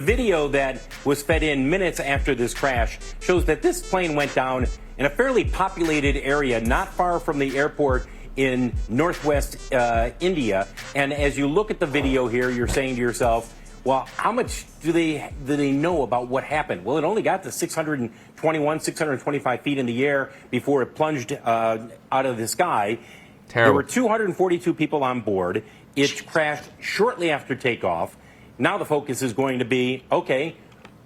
Video that was fed in minutes after this crash shows that this plane went down in a fairly populated area not far from the airport in northwest India. And as you look at the video here, you're saying to yourself, well, how much do they know about what happened? Well, it only got to 625 feet in the air before it plunged out of the sky. Terrible. There were 242 people on board. It crashed shortly after takeoff. Now the focus is going to be, okay,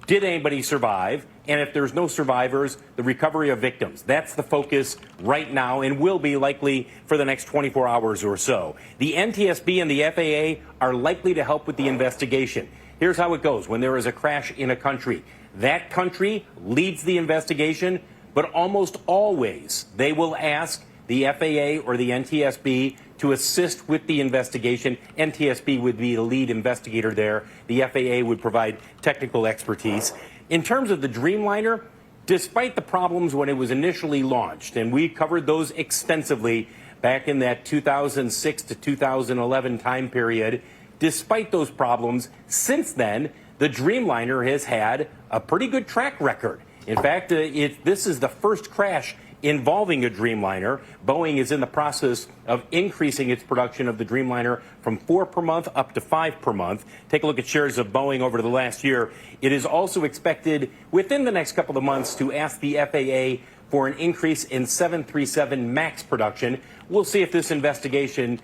did anybody survive? And if there's no survivors, the recovery of victims. That's the focus right now and will be likely for the next 24 hours or so. The NTSB and the FAA are likely to help with the investigation. Here's how it goes. When there is a crash in a country, that country leads the investigation, but almost always they will ask the FAA or the NTSB to assist with the investigation. NTSB would be the lead investigator there. The FAA would provide technical expertise. In terms of the Dreamliner, despite the problems when it was initially launched, and we covered those extensively back in that 2006 to 2011 time period, despite those problems, since then, the Dreamliner has had a pretty good track record. In fact, this is the first crash involving a Dreamliner. Boeing is in the process of increasing its production of the Dreamliner from 4 per month up to 5 per month. Take a look at shares of Boeing over the last year. It is also expected within the next couple of months to ask the FAA for an increase in 737 MAX production. We'll see if this investigation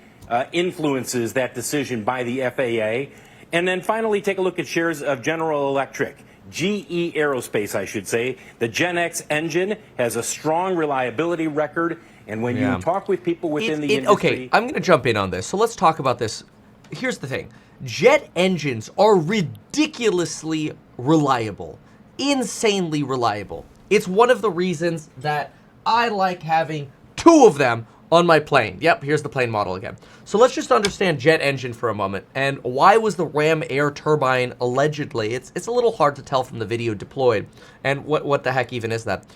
influences that decision by the FAA. And then finally, take a look at shares of General Electric. GE Aerospace, I should say. The Gen X engine has a strong reliability record. And when you talk with people within the industry... Okay, I'm going to jump in on this. So let's talk about this. Here's the thing. Jet engines are ridiculously reliable. Insanely reliable. It's one of the reasons that I like having 2 of them on my plane. Yep, here's the plane model again. So let's just understand jet engine for a moment. And why was the Ram air turbine allegedly? It's a little hard to tell from the video deployed. And what the heck even is that?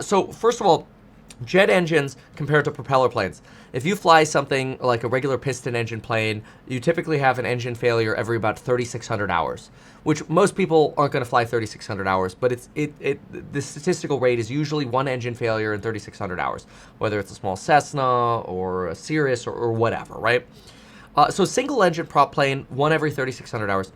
So first of all, jet engines compared to propeller planes. If you fly something like a regular piston engine plane, you typically have an engine failure every about 3,600 hours, which most people aren't going to fly 3,600 hours, but the statistical rate is usually 1 engine failure in 3,600 hours, whether it's a small Cessna or a Cirrus or whatever, right? So single engine prop plane, 1 every 3,600 hours.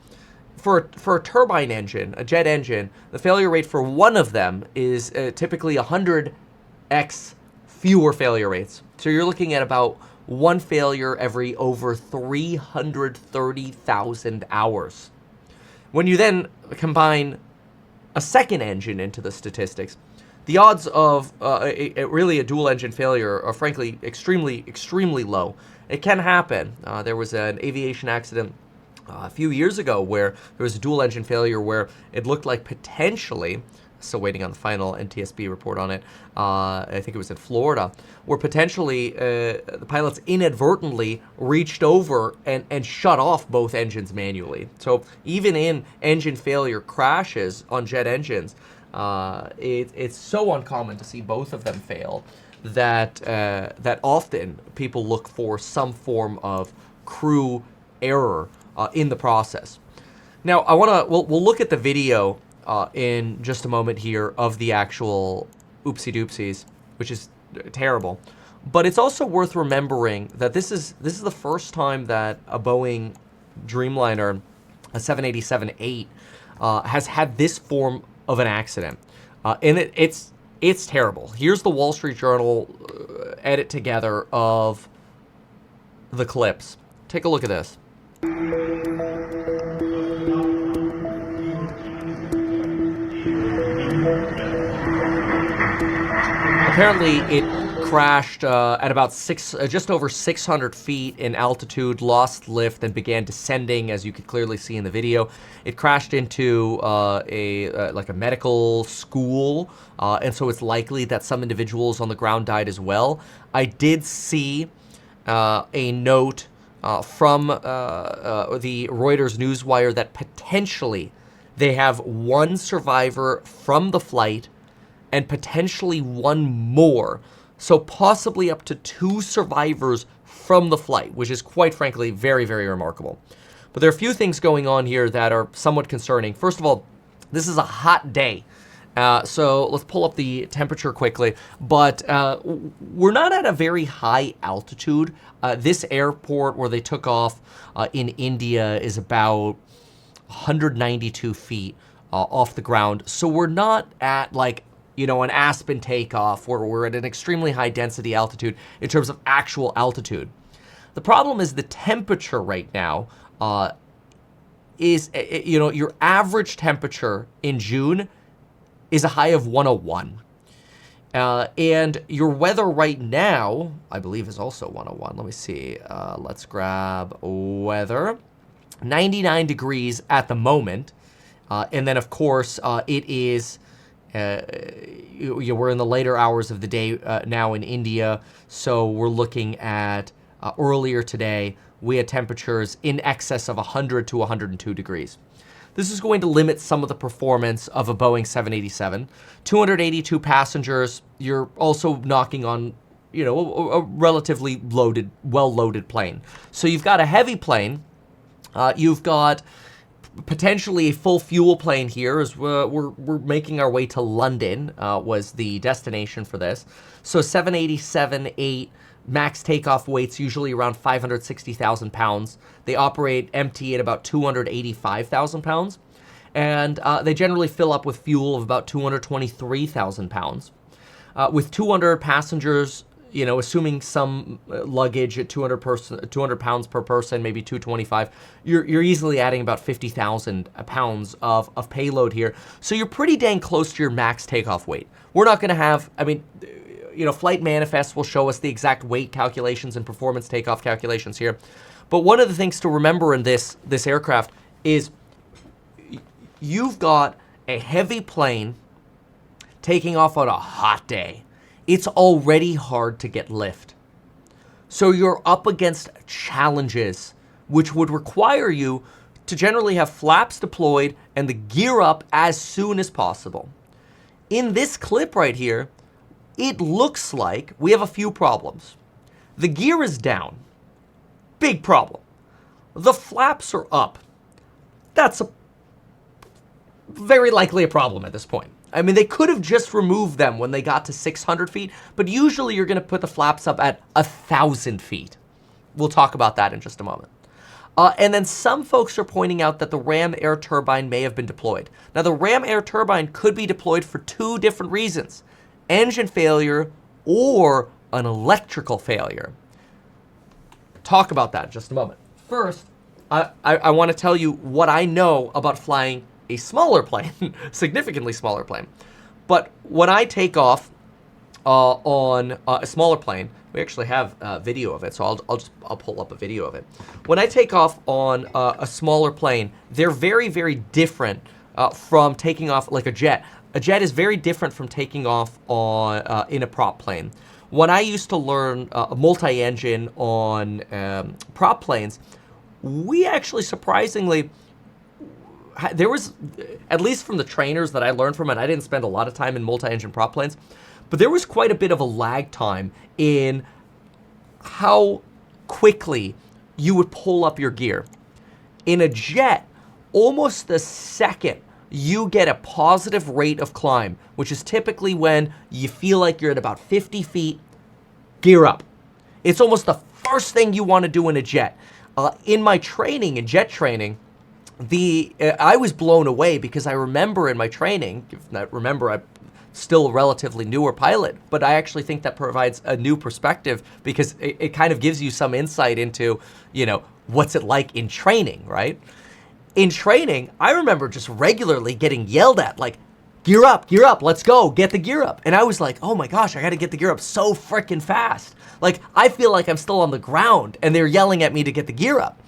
For a turbine engine, a jet engine, the failure rate for one of them is typically 100x fewer failure rates. So you're looking at about 1 failure every over 330,000 hours. When you then combine a second engine into the statistics, the odds of really a dual engine failure are frankly extremely low. It can happen. There was an aviation accident a few years ago where there was a dual engine failure where it looked like potentially, still waiting on the final NTSB report on it, I think it was in Florida, where potentially the pilots inadvertently reached over and shut off both engines manually. So even in engine failure crashes on jet engines, it's so uncommon to see both of them fail that that often people look for some form of crew error in the process. Now, we'll look at the video in just a moment here of the actual oopsie-doopsies, which is terrible. But it's also worth remembering that this is the first time that a Boeing Dreamliner, a 787-8, has had this form of an accident. And it's terrible. Here's the Wall Street Journal edit together of the clips. Take a look at this. Apparently, it crashed at about just over 600 feet in altitude, lost lift, and began descending, as you could clearly see in the video. It crashed into like a medical school, and so it's likely that some individuals on the ground died as well. I did see a note from the Reuters newswire that potentially they have 1 survivor from the flight and potentially 1 more. So possibly up to 2 survivors from the flight, which is quite frankly very, very remarkable. But there are a few things going on here that are somewhat concerning. First of all, this is a hot day. So let's pull up the temperature quickly. But we're not at a very high altitude. This airport where they took off in India is about 192 feet off the ground. So we're not at like, you know, an Aspen takeoff where we're at an extremely high density altitude in terms of actual altitude. The problem is the temperature right now is, you know, your average temperature in June is a high of 101. And your weather right now, I believe, is also 101. Let me see. Let's grab weather. 99 degrees at the moment. And then, of course, it is, we're in the later hours of the day now in India. So we're looking at earlier today, we had temperatures in excess of 100 to 102 degrees. This is going to limit some of the performance of a Boeing 787. 282 passengers, you're also knocking on, you know, a relatively loaded, well-loaded plane. So you've got a heavy plane. You've got potentially a full fuel plane here as we're making our way to London, was the destination for this. So 787-8 max takeoff weights usually around 560,000 pounds. They operate empty at about 285,000 pounds. And they generally fill up with fuel of about 223,000 pounds. With 200 passengers, you know, assuming some luggage at 200 pounds per person, maybe 225, you're easily adding about 50,000 pounds of payload here. So you're pretty dang close to your max takeoff weight. We're not going to have, I mean, you know, flight manifests will show us the exact weight calculations and performance takeoff calculations here. But one of the things to remember in this aircraft is you've got a heavy plane taking off on a hot day. It's already hard to get lift. So you're up against challenges which would require you to generally have flaps deployed and the gear up as soon as possible. In this clip right here, it looks like we have a few problems. The gear is down. Big problem. The flaps are up. That's very likely a problem at this point. I mean, they could have just removed them when they got to 600 feet, but usually you're going to put the flaps up at 1,000 feet. We'll talk about that in just a moment. And then some folks are pointing out that the ram air turbine may have been deployed. Now, the ram air turbine could be deployed for two different reasons: engine failure or an electrical failure. Talk about that in just a moment. First, I want to tell you what I know about flying a smaller plane, significantly smaller plane. But when I take off on a smaller plane, we actually have video of it, so I'll pull up a video of it. When I take off on a smaller plane, they're very, very different from taking off like a jet. A jet is very different from taking off on in a prop plane. When I used to learn multi-engine on prop planes, we actually surprisingly, there was, at least from the trainers that I learned from, and I didn't spend a lot of time in multi-engine prop planes, but there was quite a bit of a lag time in how quickly you would pull up your gear. In a jet, almost the second you get a positive rate of climb, which is typically when you feel like you're at about 50 feet, gear up. It's almost the first thing you want to do in a jet. In my training, in jet training, I was blown away because I remember in my training, I'm still a relatively newer pilot, but I actually think that provides a new perspective because it kind of gives you some insight into, you know, what's it like in training, right? In training, I remember just regularly getting yelled at, like, gear up, let's go, get the gear up. And I was like, oh my gosh, I gotta get the gear up so freaking fast. Like, I feel like I'm still on the ground and they're yelling at me to get the gear up.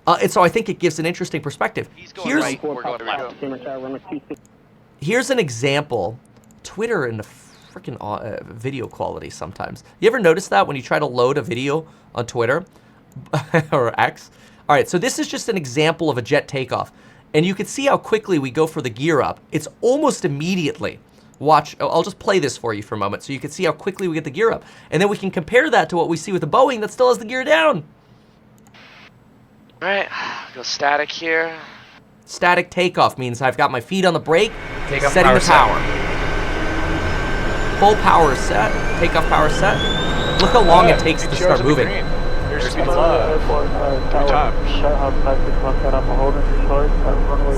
And so I think it gives an interesting perspective. Here's an example. Twitter and the freaking video quality sometimes. You ever notice that when you try to load a video on Twitter or X? All right, so this is just an example of a jet takeoff. And you can see how quickly we go for the gear up. It's almost immediately. Watch, I'll just play this for you for a moment so you can see how quickly we get the gear up. And then we can compare that to what we see with the Boeing that still has the gear down. Alright, go static here. Static takeoff means I've got my feet on the brake, Takeoff setting power the power. Full power is set, takeoff power is set. Look how long it takes to start moving. There's top.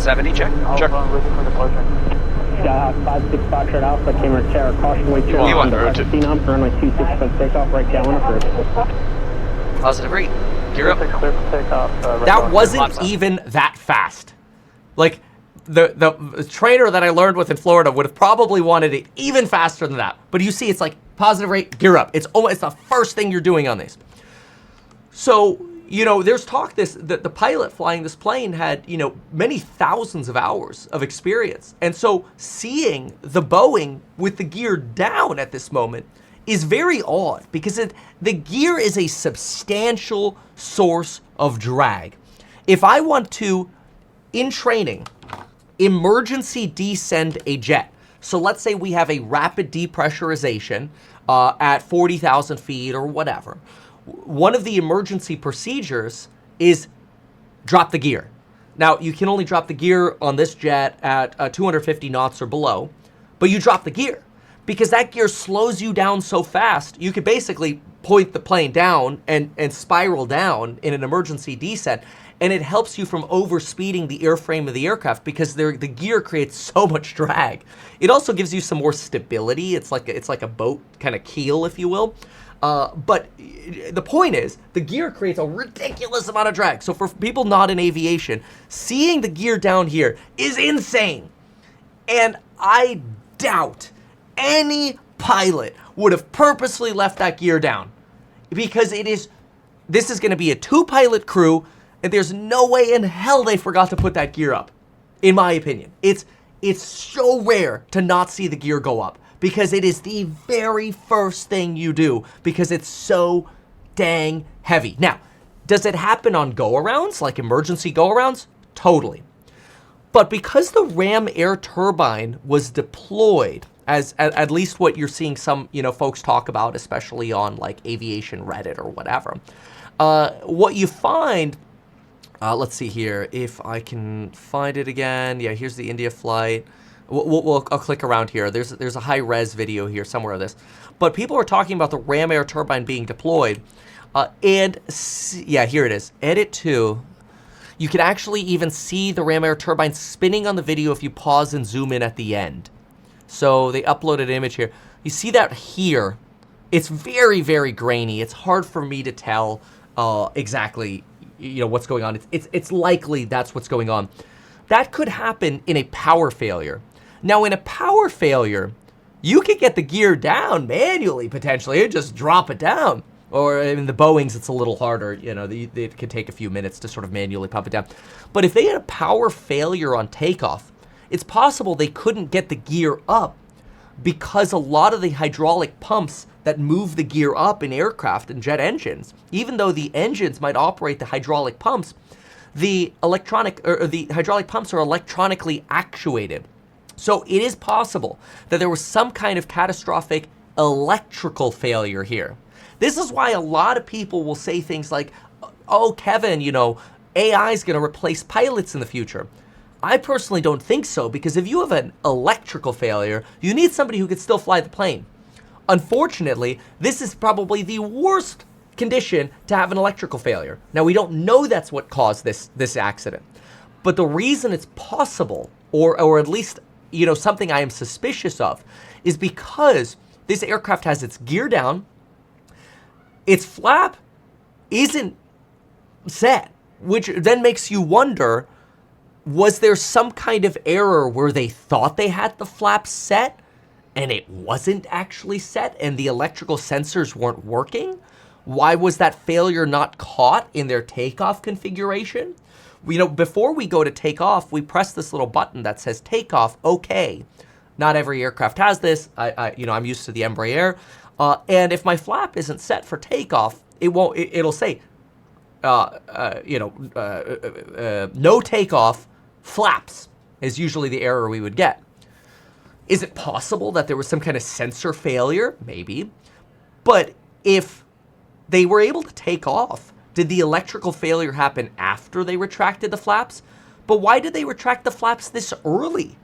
70, check. Check. 56 Foxtrot Alpha, camera tower, caution weight turn E1, on the roger. Phenom for runway 26 for takeoff, right down approved. Positive rate. Gear up. That wasn't even that fast. Like, the trainer that I learned with in Florida would have probably wanted it even faster than that. But you see, it's like positive rate, gear up. It's the first thing you're doing on these. So, you know, there's talk that the pilot flying this plane had, you know, many thousands of hours of experience. And so seeing the Boeing with the gear down at this moment is very odd because the gear is a substantial source of drag. If I want to, in training, emergency descend a jet, so let's say we have a rapid depressurization at 40,000 feet or whatever, one of the emergency procedures is drop the gear. Now, you can only drop the gear on this jet at 250 knots or below, but you drop the gear because that gear slows you down so fast, you could basically point the plane down and spiral down in an emergency descent, and it helps you from overspeeding the airframe of the aircraft because the gear creates so much drag. It also gives you some more stability. It's like a boat kind of keel, if you will. But the point is, the gear creates a ridiculous amount of drag. So for people not in aviation, seeing the gear down here is insane. And I doubt any pilot would have purposely left that gear down because this is going to be a 2-pilot crew, and there's no way in hell they forgot to put that gear up, in my opinion. It's so rare to not see the gear go up because it is the very first thing you do because it's so dang heavy. Now, does it happen on go-arounds, like emergency go-arounds? Totally. But because the Ram air turbine was deployed, as at least what you're seeing some, you know, folks talk about, especially on like Aviation Reddit or whatever, what you find, let's see here, if I can find it again. Yeah, here's the India flight. I'll click around here. There's a high-res video here somewhere of this. But people are talking about the Ram air turbine being deployed. Yeah, here it is. Edit 2. You can actually even see the Ram air turbine spinning on the video if you pause and zoom in at the end. So they uploaded an image here. You see that here. It's very, very grainy. It's hard for me to tell exactly, you know, what's going on. It's likely that's what's going on. That could happen in a power failure. Now, in a power failure, you could get the gear down manually, potentially, and just drop it down. Or in the Boeings, it's a little harder. You know, it could take a few minutes to sort of manually pump it down. But if they had a power failure on takeoff, it's possible they couldn't get the gear up because a lot of the hydraulic pumps that move the gear up in aircraft and jet engines, even though the engines might operate the hydraulic pumps, the hydraulic pumps are electronically actuated. So it is possible that there was some kind of catastrophic electrical failure here. This is why a lot of people will say things like, oh, Kevin, you know, AI is going to replace pilots in the future. I personally don't think so, because if you have an electrical failure, you need somebody who could still fly the plane. Unfortunately, this is probably the worst condition to have an electrical failure. Now, we don't know that's what caused this accident, but the reason it's possible, or at least, you know, something I am suspicious of, is because this aircraft has its gear down, its flap isn't set, which then makes you wonder, was there some kind of error where they thought they had the flap set and it wasn't actually set and the electrical sensors weren't working? Why was that failure not caught in their takeoff configuration? You know, before we go to take off, we press this little button that says takeoff, okay. Not every aircraft has this. I'm used to the Embraer. And if my flap isn't set for takeoff, it'll say, no takeoff, flaps is usually the error we would get. Is it possible that there was some kind of sensor failure? Maybe. But if they were able to take off Did the electrical failure happen after they retracted the flaps? But why did they retract the flaps this early?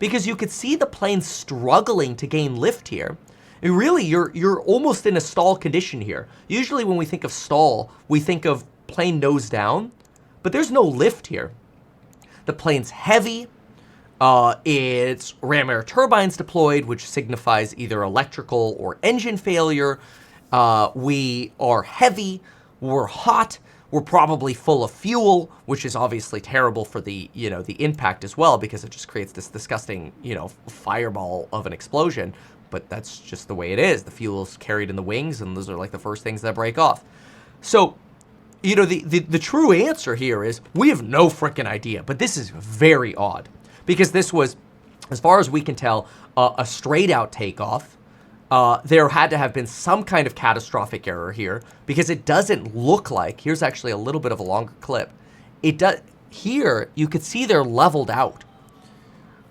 Because you could see the plane struggling to gain lift here. And really, you're almost in a stall condition here. Usually when we think of stall, we think of plane nose down, but there's no lift here. The plane's heavy. It's ram air turbines deployed, which signifies either electrical or engine failure. We are heavy. We're hot. We're probably full of fuel, which is obviously terrible for the, the impact as well, because it just creates this disgusting, fireball of an explosion. But that's just the way it is. The fuel's carried in the wings, and those are like the first things that break off. So, the true answer here is we have no freaking idea. But this is very odd, because this was, as far as we can tell, a straight out takeoff. There had to have been some kind of catastrophic error here, because it doesn't look like, here's actually a little bit of a longer clip. Here, you could see they're leveled out,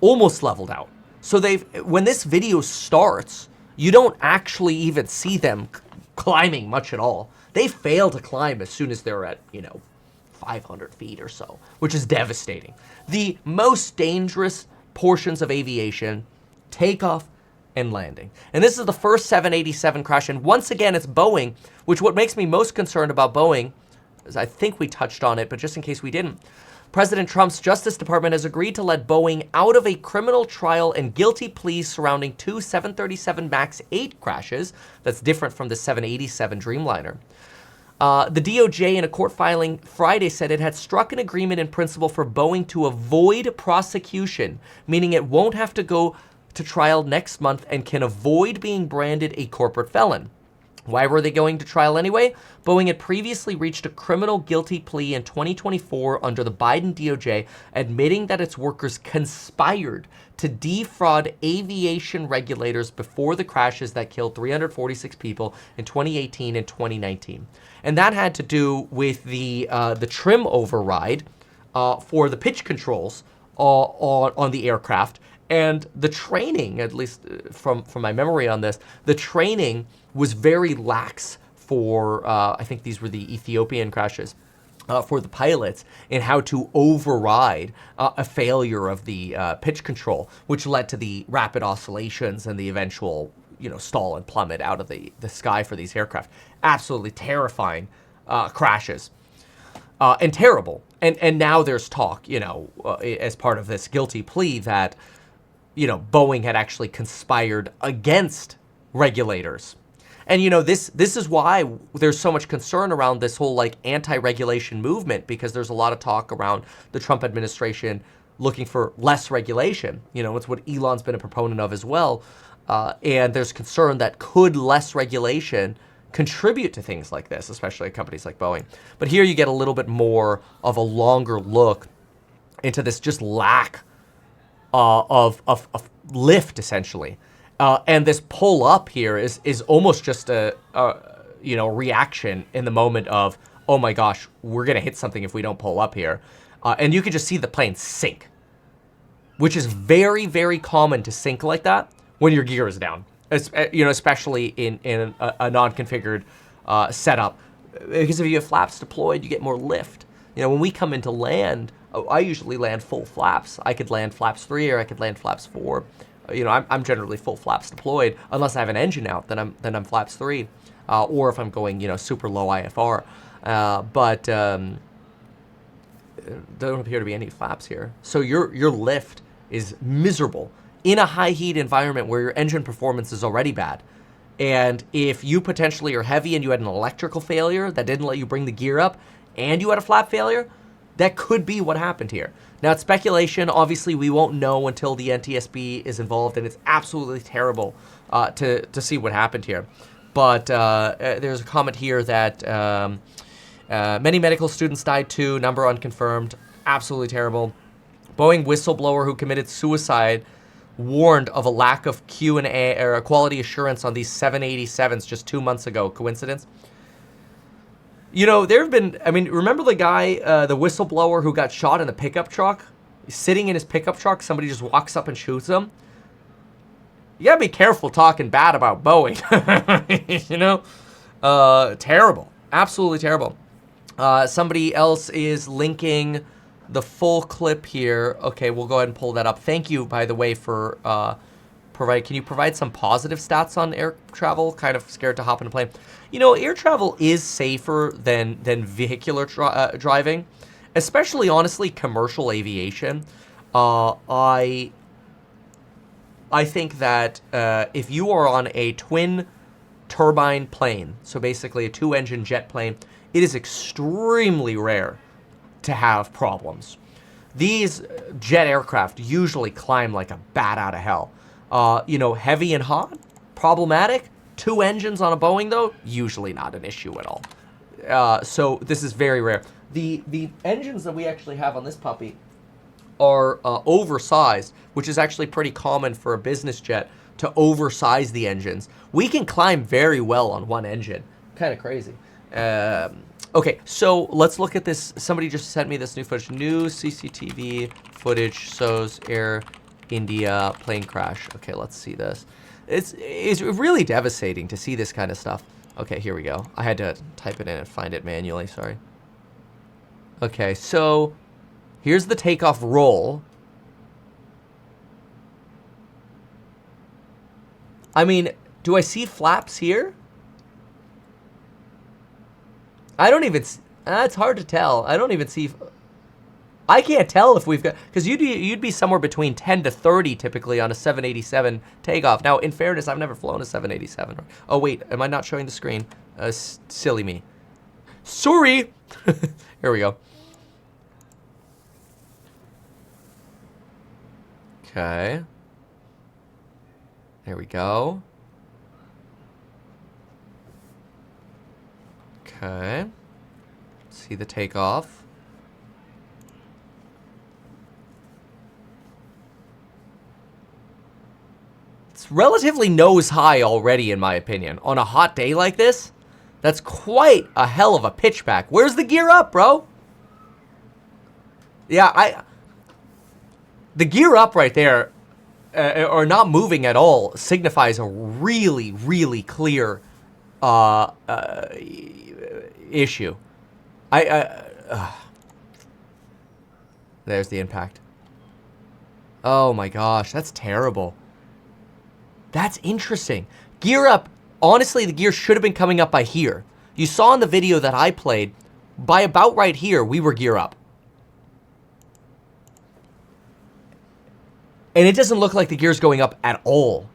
almost leveled out. So when this video starts, you don't actually even see them climbing much at all. They fail to climb as soon as they're at, 500 feet or so, which is devastating. The most dangerous portions of aviation, takeoff and landing. And this is the first 787 crash. And once again, it's Boeing, which what makes me most concerned about Boeing, is I think we touched on it, but just in case we didn't, President Trump's Justice Department has agreed to let Boeing out of a criminal trial and guilty pleas surrounding two 737 MAX 8 crashes. That's different from the 787 Dreamliner. The DOJ in a court filing Friday said it had struck an agreement in principle for Boeing to avoid prosecution, meaning it won't have to go to trial next month and can avoid being branded a corporate felon. Why were they going to trial anyway? Boeing had previously reached a criminal guilty plea in 2024 under the Biden DOJ, admitting that its workers conspired to defraud aviation regulators before the crashes that killed 346 people in 2018 and 2019. And that had to do with the trim override for the pitch controls on the aircraft. And the training, at least from my memory on this, the training was very lax for, I think these were the Ethiopian crashes, for the pilots in how to override a failure of the pitch control, which led to the rapid oscillations and the eventual, stall and plummet out of the sky for these aircraft. Absolutely terrifying crashes. And terrible. And now there's talk, as part of this guilty plea that, Boeing had actually conspired against regulators. And, this is why there's so much concern around this whole, anti-regulation movement, because there's a lot of talk around the Trump administration looking for less regulation. It's what Elon's been a proponent of as well. And there's concern that could less regulation contribute to things like this, especially at companies like Boeing. But here you get a little bit more of a longer look into this just lack of lift, essentially. And this pull up here is almost just a reaction in the moment of, oh my gosh, we're going to hit something if we don't pull up here. And you can just see the plane sink, which is very, very common to sink like that when your gear is down, especially in a non-configured setup. Because if you have flaps deployed, you get more lift. When we come into land, I usually land full flaps. I could land flaps 3 or I could land flaps 4. I'm generally full flaps deployed unless I have an engine out. Then I'm flaps 3, or if I'm going super low IFR. But there don't appear to be any flaps here. So your lift is miserable in a high heat environment where your engine performance is already bad. And if you potentially are heavy and you had an electrical failure that didn't let you bring the gear up, and you had a flap failure, that could be what happened here. Now, it's speculation. Obviously, we won't know until the NTSB is involved, and it's absolutely terrible to see what happened here. But there's a comment here that many medical students died too, number unconfirmed. Absolutely terrible. Boeing whistleblower who committed suicide warned of a lack of Q&A or quality assurance on these 787s just 2 months ago. Coincidence? There have been, remember the guy, the whistleblower who got shot in the pickup truck? He's sitting in his pickup truck, somebody just walks up and shoots him. You gotta be careful talking bad about Boeing. Terrible. Absolutely terrible. Somebody else is linking the full clip here. Okay, we'll go ahead and pull that up. Thank you, by the way, for can you provide some positive stats on air travel? Kind of scared to hop in a plane. You know, air travel is safer than vehicular driving, especially, honestly, commercial aviation. I think that if you are on a twin turbine plane, so basically a 2-engine jet plane, it is extremely rare to have problems. These jet aircraft usually climb like a bat out of hell. You know, heavy and hot, problematic. 2 engines on a Boeing, though, usually not an issue at all. So this is very rare. The engines that we actually have on this puppy are oversized, which is actually pretty common for a business jet to oversize the engines. We can climb very well on 1 engine. Kind of crazy. Okay, so let's look at this. Somebody just sent me this new footage. New CCTV footage shows Air India plane crash. Okay, let's see this. It's really devastating to see this kind of stuff. Okay, here we go. I had to type it in and find it manually, sorry. Okay, so here's the takeoff roll. I mean, do I see flaps here? I don't even, it's hard to tell. I don't even see, I can't tell if we've got, because you'd be somewhere between 10 to 30 typically on a 787 takeoff. Now, in fairness, I've never flown a 787. Oh, wait, am I not showing the screen? Silly me. Sorry. Here we go. Okay. There we go. Okay. See the takeoff. It's relatively nose high already, in my opinion. On a hot day like this, that's quite a hell of a pitchback. Where's the gear up, bro? Yeah, the gear up right there, or not moving at all, signifies a really, really clear issue. There's the impact. Oh my gosh, that's terrible. That's interesting. Gear up, honestly, the gear should have been coming up by here. You saw in the video that I played, by about right here, we were gear up. And it doesn't look like the gear's going up at all.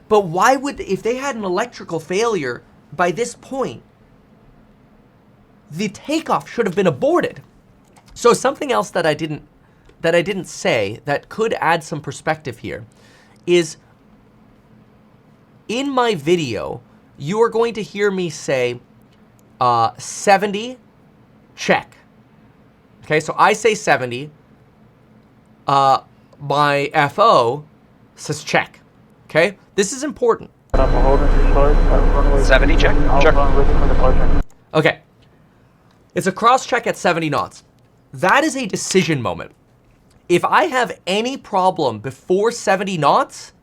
But why would, if they had an electrical failure by this point, the takeoff should have been aborted. So something else that I didn't say that could add some perspective here is, in my video, you are going to hear me say 70, check. Okay, so I say 70. My FO says check. Okay, this is important. 70 check. Check. Okay, it's a cross check at 70 knots. That is a decision moment. If I have any problem before 70 knots,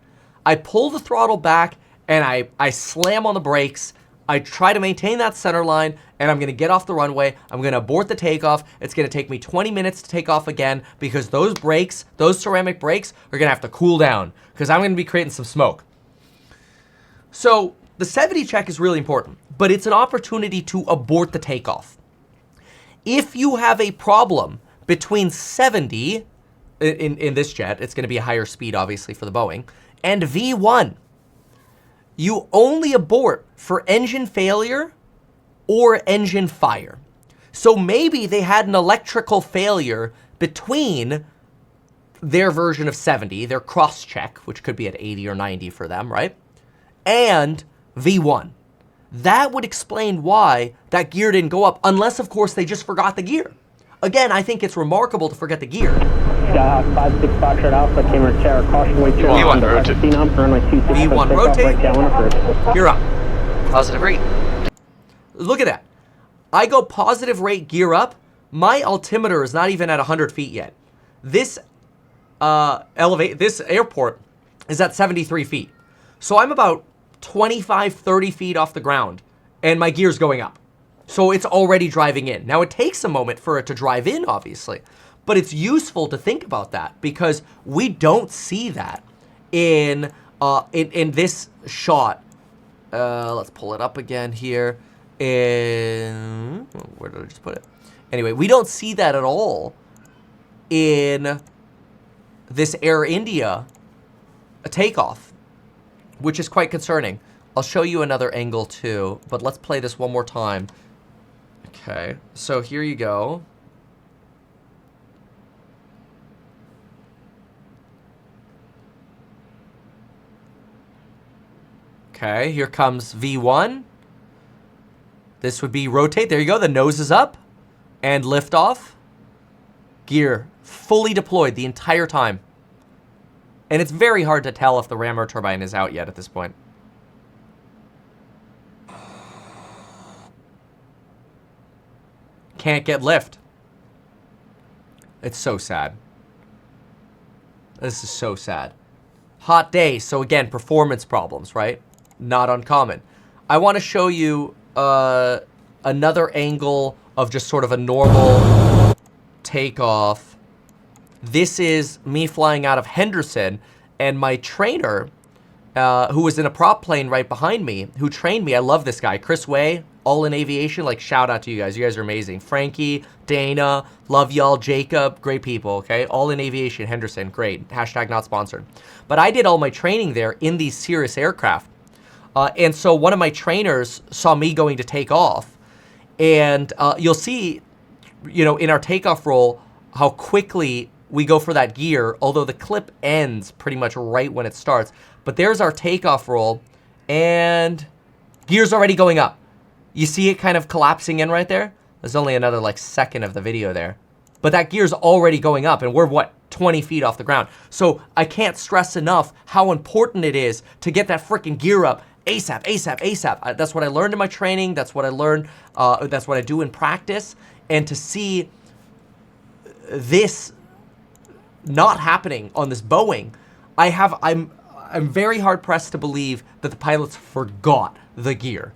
I pull the throttle back and I slam on the brakes. I try to maintain that center line, and I'm going to get off the runway. I'm going to abort the takeoff. It's going to take me 20 minutes to take off again because those brakes, those ceramic brakes, are going to have to cool down because I'm going to be creating some smoke. So the 70 check is really important, but it's an opportunity to abort the takeoff. If you have a problem between 70, in this jet, it's going to be a higher speed, obviously, for the Boeing, and V1, you only abort for engine failure or engine fire. So maybe they had an electrical failure between their version of 70, their cross-check, which could be at 80 or 90 for them, right? And V1. That would explain why that gear didn't go up, unless, of course, they just forgot the gear. Again, I think it's remarkable to forget the gear. Skyhawk 56 Foxtrot Alpha, camera tower, caution wait till V1 rotate. V1 rotate. Gear up. Positive rate. Look at that. I go positive rate gear up. My altimeter is not even at 100 feet yet. This this airport is at 73 feet. So I'm about 25, 30 feet off the ground, and my gear's going up. So it's already driving in. Now, it takes a moment for it to drive in, obviously, but it's useful to think about that because we don't see that in this shot. Let's pull it up again here. Where did I just put it? Anyway, we don't see that at all in this Air India takeoff, which is quite concerning. I'll show you another angle too, but let's play this one more time. Okay, so here you go. Okay, here comes V1. This would be rotate. There you go. The nose is up. And lift off. Gear fully deployed the entire time. And it's very hard to tell if the ram air turbine is out yet at this point. Can't get lift. It's so sad. This is so sad. Hot day. So again, performance problems, right? Not uncommon. I want to show you another angle of just sort of a normal takeoff. This is me flying out of Henderson, and my trainer, who was in a prop plane right behind me, who trained me. I love this guy, Chris Way, all in aviation. Like, shout out to you guys. You guys are amazing. Frankie, Dana, love y'all. Jacob, great people, okay? All in aviation, Henderson, great. Hashtag not sponsored. But I did all my training there in these Cirrus aircraft. And so one of my trainers saw me going to take off. And you'll see, you know, in our takeoff roll, how quickly we go for that gear, although the clip ends pretty much right when it starts. But there's our takeoff roll, and gear's already going up. You see it kind of collapsing in right there? There's only another, like, second of the video there. But that gear's already going up, and we're, what, 20 feet off the ground. So I can't stress enough how important it is to get that freaking gear up ASAP, ASAP, ASAP. That's what I learned in my training. That's what I learned. That's what I do in practice. And to see this not happening on this Boeing, I'm very hard pressed to believe that the pilots forgot the gear.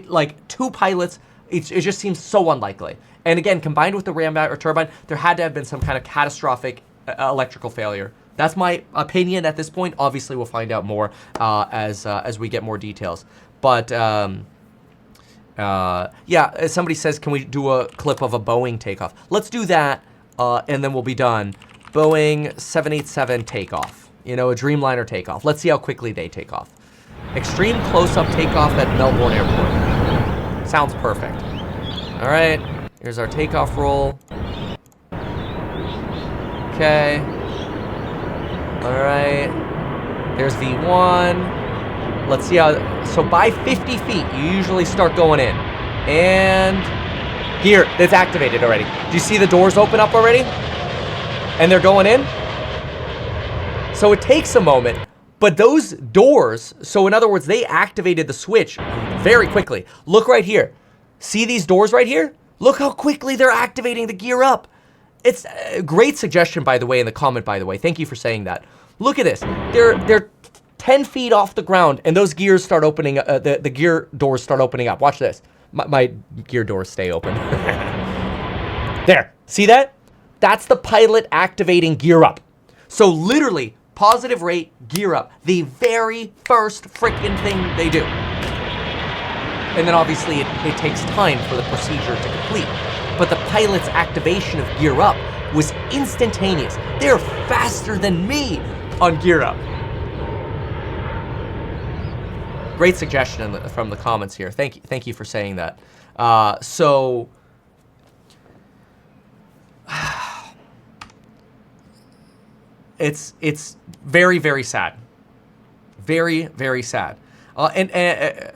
Like, two pilots, it just seems so unlikely. And again, combined with the ram or turbine, there had to have been some kind of catastrophic electrical failure. That's my opinion at this point. Obviously, we'll find out more as we get more details. But yeah, somebody says, can we do a clip of a Boeing takeoff? Let's do that, and then we'll be done. Boeing 787 takeoff. You know, a Dreamliner takeoff. Let's see how quickly they take off. Extreme close-up takeoff at Melbourne Airport. Sounds perfect. All right, here's our takeoff roll. Okay. All right. There's V1. Let's see how... So by 50 feet, you usually start going in. And here, it's activated already. Do you see the doors open up already? And they're going in? So it takes a moment, but those doors, so in other words, they activated the switch very quickly. Look right here. See these doors right here? Look how quickly they're activating the gear up. It's a great suggestion, by the way, in the comment, by the way. Thank you for saying that. Look at this. They're 10 feet off the ground, and those gears start opening, the gear doors start opening up. Watch this. My gear doors stay open. There. See that? That's the pilot activating gear up. So literally, positive rate, gear up. The very first freaking thing they do. And then obviously it takes time for the procedure to complete. But the pilot's activation of gear up was instantaneous. They're faster than me on gear up. Great suggestion from the comments here. Thank you for saying that. So it's very, very sad. Very, very sad. And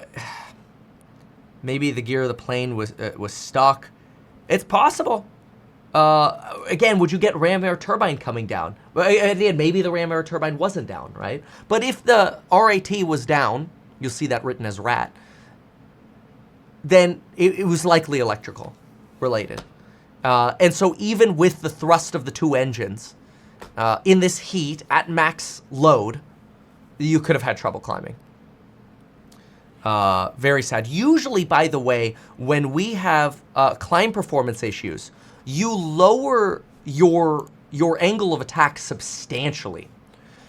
maybe the gear of the plane was stuck. It's possible. Again, would you get ram air turbine coming down? Maybe the ram air turbine wasn't down, right? But if the RAT was down, you'll see that written as RAT, then it was likely electrical related. And so even with the thrust of the two engines, in this heat at max load, you could have had trouble climbing. Very sad. Usually, by the way, when we have climb performance issues, you lower your angle of attack substantially.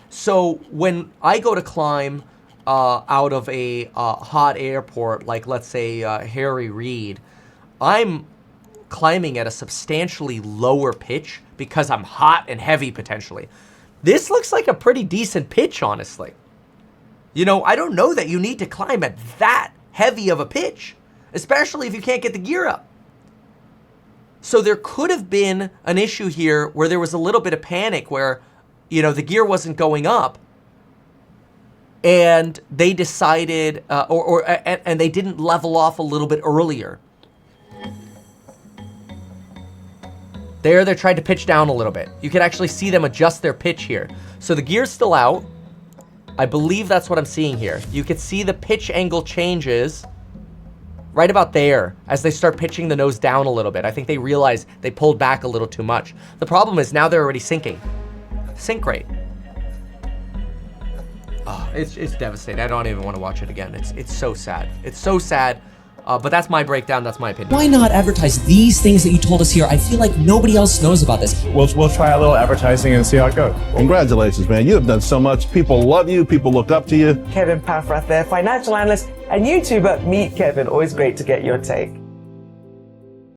So when I go to climb out of a hot airport, like let's say Harry Reid, I'm climbing at a substantially lower pitch because I'm hot and heavy potentially. This looks like a pretty decent pitch, honestly. You know, I don't know that you need to climb at that heavy of a pitch, especially if you can't get the gear up. So there could have been an issue here where there was a little bit of panic where, you know, the gear wasn't going up and they decided, and they didn't level off a little bit earlier. There, they're trying to pitch down a little bit. You can actually see them adjust their pitch here. So the gear's still out. I believe that's what I'm seeing here. You can see the pitch angle changes right about there as they start pitching the nose down a little bit. I think they realize they pulled back a little too much. The problem is now they're already sinking. Sink rate. Oh, it's devastating. I don't even want to watch it again. It's so sad. It's so sad. But that's my breakdown. That's my opinion. Why not advertise these things that you told us here? I feel like nobody else knows about this. We'll try a little advertising and see how it goes. Congratulations, man. You have done so much. People love you. People look up to you. Kevin Paffrath there, financial analyst and YouTuber. Meet Kevin. Always great to get your take.